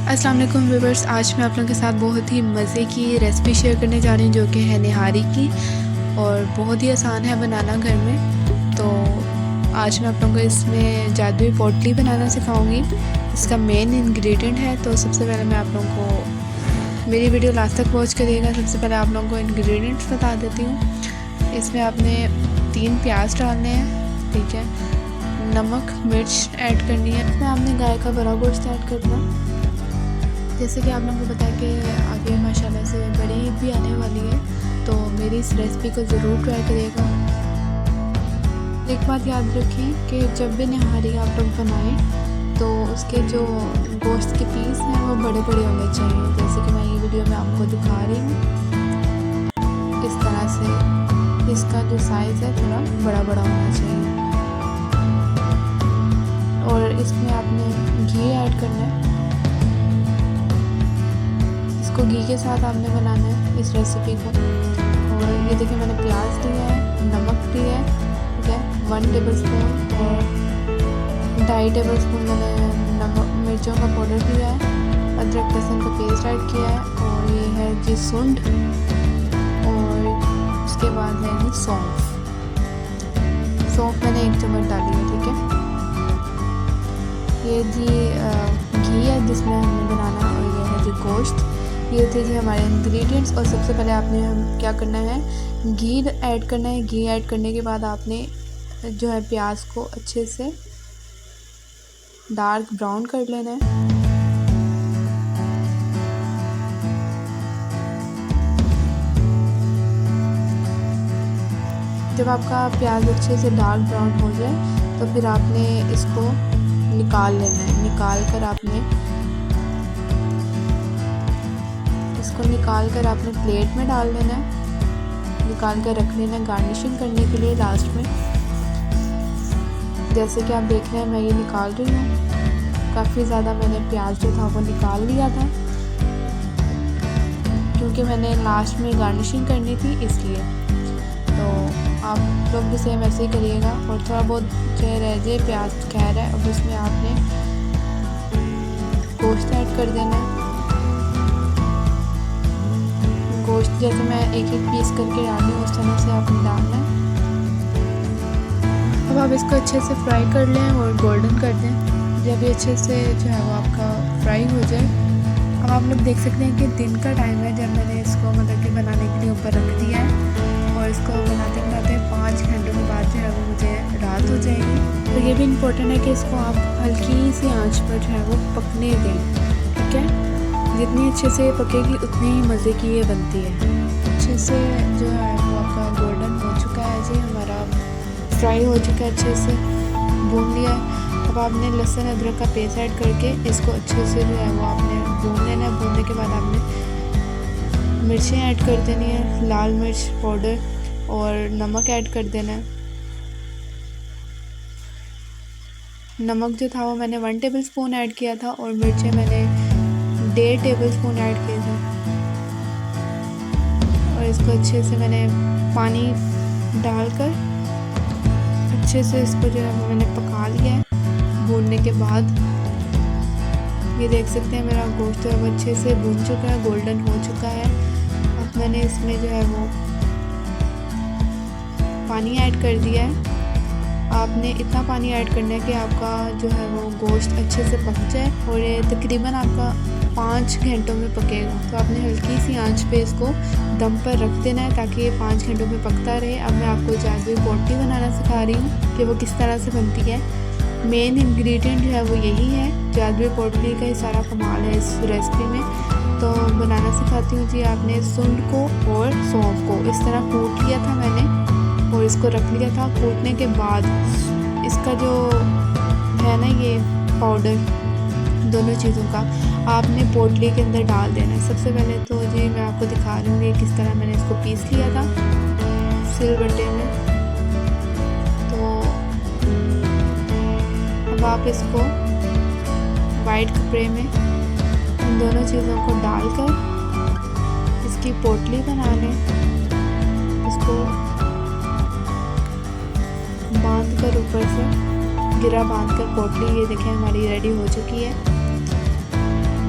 अस्सलाम वालेकुम व्यूअर्स, आज मैं आप लोगों के साथ बहुत ही मज़े की रेसिपी शेयर करने जा रही हूँ जो कि है निहारी की और बहुत ही आसान है बनाना घर में। तो आज मैं आप लोगों को इसमें जादुई पोटली बनाना सिखाऊंगी। इसका मेन इंग्रेडिएंट है। तो सबसे पहले मैं आप लोगों को मेरी वीडियो लास्ट तक वॉच करिएगा। सबसे पहले आप लोगों को इंग्रेडिएंट्स बता देती हूँ। इसमें आपने 3 प्याज डालने हैं, ठीक है। नमक मिर्च ऐड करनी है। इसमें आपने गाय का बड़ा गोश्त ऐड करना। जैसे कि आप लोगों को पता है कि आगे माशाल्लाह से बड़ी ईद भी आने वाली है, तो मेरी इस रेसिपी को ज़रूर ट्राई करिएगा। एक बात याद रखें कि जब भी निहारी आप लोग बनाएं तो उसके जो गोश्त के पीस हैं वो बड़े बड़े होने चाहिए। जैसे कि मैं ये वीडियो में आपको दिखा रही हूँ, इस तरह से इसका जो साइज़ है थोड़ा बड़ा बड़ा होना चाहिए। और इसमें आपने घी ऐड करना है। इसको घी के साथ आपने बनाना है इस रेसिपी को। और ये देखिए मैंने प्याज लिया है, नमक लिया है, ठीक है, 1 टेबलस्पून और 2.5 टेबलस्पून मैंने नमक मिर्चों का पाउडर लिया है, अदरक लहसुन का पेस्ट ऐड किया है, और ये है जी सुंड, और उसके बाद है जी सौंफ मैंने 1 चम्मच डाली है, ठीक है। ये जी घी है जिसमें हमने बनाना, और ये है जी गोश्त। ये थे जी हमारे इंग्रेडिएंट्स। और सबसे पहले आपने क्या करना है, घी ऐड करना है। घी ऐड करने के बाद आपने जो है प्याज को अच्छे से डार्क ब्राउन कर लेना है। जब आपका प्याज अच्छे से डार्क ब्राउन हो जाए तो फिर आपने इसको निकाल लेना है। निकाल कर आपने प्लेट में डाल लेना है, निकाल कर रख लेना है गार्निशिंग करने के लिए लास्ट में। जैसे कि आप देख रहे हैं मैं ये निकाल रही हूँ। काफ़ी ज़्यादा मैंने प्याज जो था वो निकाल लिया था, क्योंकि मैंने लास्ट में गार्निशिंग करनी थी इसलिए। तो आप लोग भी सेम ऐसे ही करिएगा। और थोड़ा बहुत जो रह जाए प्याज खैर है, अब उसमें आपने गोश्त ऐड कर देना है। गोश्त जैसे मैं एक पीस करके डाल रही हूँ उस तरह से आपने डालना है। अब आप इसको अच्छे से फ्राई कर लें और गोल्डन कर दें। जब ये अच्छे से जो है वो आपका फ्राई हो जाए, अब आप लोग देख सकते हैं कि दिन का टाइम है जब मैंने इसको मतलब कि बनाने के लिए ऊपर रख दिया है। और इसको बनाते बनाते 5 घंटों के बाद जो है वो मुझे रात हो जाएगी। तो ये भी इम्पोर्टेंट है कि इसको आप हल्की सी आँच पर जो है वो पकने दें, ठीक है। जितनी अच्छे से पकेगी उतनी ही मज़े की ये बनती है। अच्छे से जो है वो आपका गोल्डन हो चुका है जी, हमारा फ्राई हो चुका है, अच्छे से भून लिया है। अब आपने लहसुन अदरक का पेस्ट ऐड करके इसको अच्छे से जो है वो आपने भून लेना है। भूनने के बाद आपने मिर्चें ऐड कर देनी है, लाल मिर्च पाउडर, और नमक ऐड कर देना है। नमक जो था वो मैंने 1 टेबलस्पून ऐड किया था, और मिर्चें मैंने 1.5 टेबलस्पून ऐड किए थे। और इसको अच्छे से मैंने पानी डालकर अच्छे से इसको जो है मैंने पका लिया है। भूनने के बाद ये देख सकते हैं मेरा गोश्त जो है वो अच्छे से भून चुका है, गोल्डन हो चुका है। अब मैंने इसमें जो है वो पानी ऐड कर दिया है। आपने इतना पानी ऐड करना है कि आपका जो है वो गोश्त अच्छे से पक जाए, और ये तकरीबन आपका 5 घंटों में पकेगा। तो आपने हल्की सी आंच पे इसको दम पर रख देना है ताकि ये 5 घंटों में पकता रहे। अब मैं आपको जादुई पोटली बनाना सिखा रही हूँ कि वो किस तरह से बनती है। मेन इंग्रेडिएंट जो है वो यही है। जादुई पोटली का ही सारा कमाल है इस रेसिपी में। तो बनाना सिखाती हूँ जी। आपने सुंड को और सौंफ को इस तरह कूट लिया था मैंने, और इसको रख लिया था। कूटने के बाद इसका जो है ना ये पाउडर, दोनों चीज़ों का आपने पोटली के अंदर डाल देना है। सबसे पहले तो जी मैं आपको दिखा रही हूँ कि किस तरह मैंने इसको पीस लिया था सिलबट्टे में। तो अब आप इसको वाइट कपड़े में इन दोनों चीज़ों को डालकर इसकी पोटली बना लें। इसको बांध कर ऊपर से गिरा बांध कर पोटली ये देखें हमारी रेडी हो चुकी है।